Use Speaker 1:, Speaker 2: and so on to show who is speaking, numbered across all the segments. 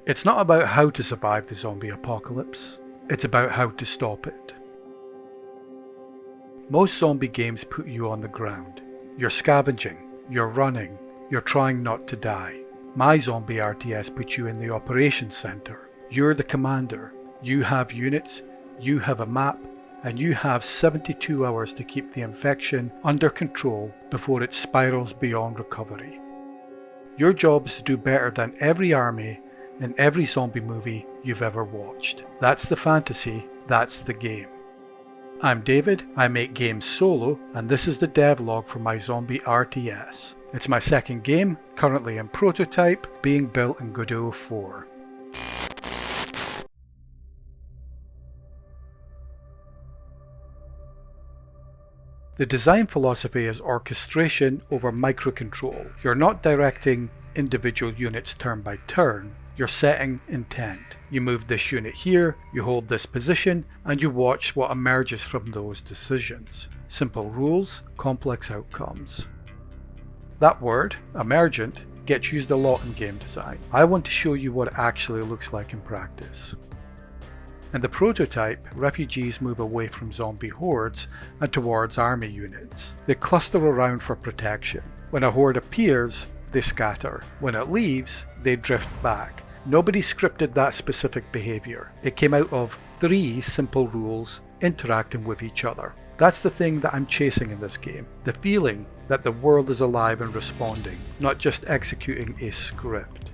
Speaker 1: It's not about how to survive the zombie apocalypse, it's about how to stop it. Most zombie games put you on the ground. You're scavenging, you're running, you're trying not to die. My zombie RTS puts you in the operations center. You're the commander. You have units, you have a map, and you have 72 hours to keep the infection under control before it spirals beyond recovery. Your job is to do better than every army in every zombie movie you've ever watched. That's the fantasy, that's the game. I'm David, I make games solo, and this is the devlog for my zombie RTS. It's my second game, currently in prototype, being built in Godot 4. The design philosophy is orchestration over microcontrol. You're not directing individual units turn by turn, you're setting intent. You move this unit here, you hold this position, and you watch what emerges from those decisions. Simple rules, complex outcomes. That word, emergent, gets used a lot in game design. I want to show you what it actually looks like in practice. In the prototype, refugees move away from zombie hordes and towards army units. They cluster around for protection. When a horde appears, they scatter. When it leaves, they drift back. Nobody scripted that specific behaviour. It came out of 3 simple rules interacting with each other. That's the thing that I'm chasing in this game. The feeling that the world is alive and responding, not just executing a script.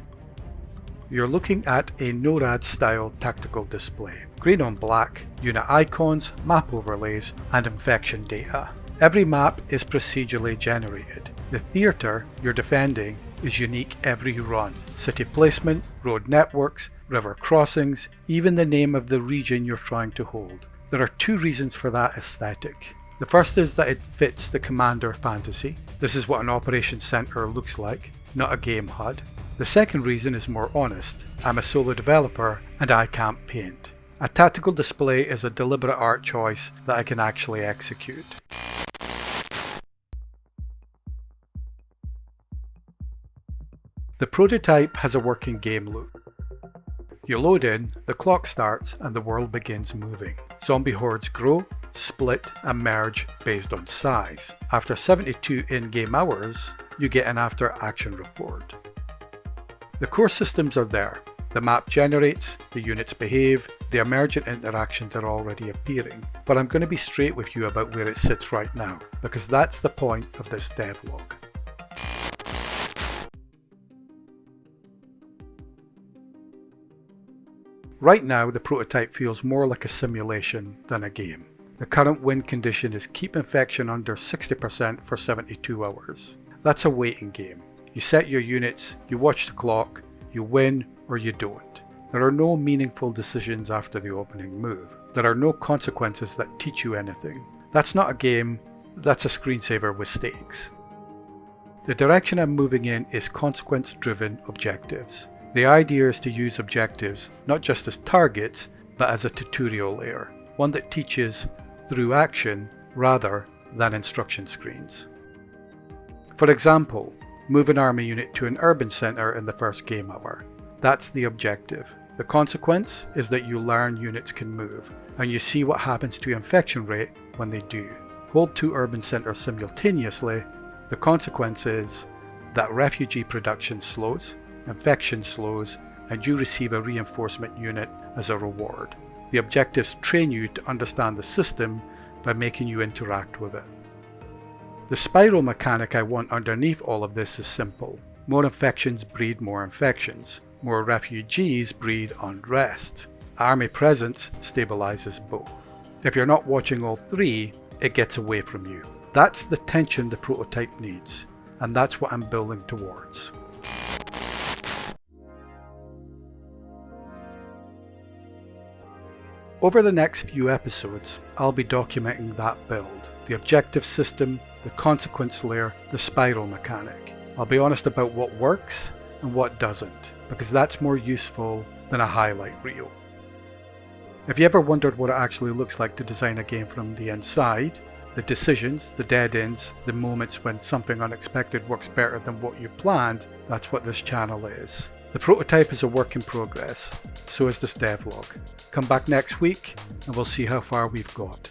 Speaker 1: You're looking at a NORAD style tactical display. Green on black, unit icons, map overlays, and infection data. Every map is procedurally generated. The theatre you're defending is unique every run. City placement, road networks, river crossings, even the name of the region you're trying to hold. There are 2 reasons for that aesthetic. The first is that it fits the commander fantasy. This is what an operations centre looks like, not a game HUD. The second reason is more honest. I'm a solo developer and I can't paint. A tactical display is a deliberate art choice that I can actually execute. The prototype has a working game loop. You load in, the clock starts, and the world begins moving. Zombie hordes grow, split, and merge based on size. After 72 in-game hours, you get an after-action report. The core systems are there. The map generates, the units behave, the emergent interactions are already appearing. But I'm going to be straight with you about where it sits right now, because that's the point of this devlog. Right now, the prototype feels more like a simulation than a game. The current win condition is keep infection under 60% for 72 hours. That's a waiting game. You set your units, you watch the clock, you win or you don't. There are no meaningful decisions after the opening move. There are no consequences that teach you anything. That's not a game, that's a screensaver with stakes. The direction I'm moving in is consequence-driven objectives. The idea is to use objectives not just as targets, but as a tutorial layer, one that teaches through action rather than instruction screens. For example, move an army unit to an urban centre in the first game hour. That's the objective. The consequence is that you learn units can move, and you see what happens to infection rate when they do. Hold 2 urban centres simultaneously. The consequence is that refugee production slows, infection slows, and you receive a reinforcement unit as a reward. The objectives train you to understand the system by making you interact with it. The spiral mechanic I want underneath all of this is simple. More infections breed more infections. More refugees breed unrest. Army presence stabilizes both. If you're not watching all 3, it gets away from you. That's the tension the prototype needs, and that's what I'm building towards. Over the next few episodes, I'll be documenting that build, the objective system, the consequence layer, the spiral mechanic. I'll be honest about what works and what doesn't, because that's more useful than a highlight reel. If you ever wondered what it actually looks like to design a game from the inside, the decisions, the dead ends, the moments when something unexpected works better than what you planned, that's what this channel is. The prototype is a work in progress, so is this devlog. Come back next week and we'll see how far we've got.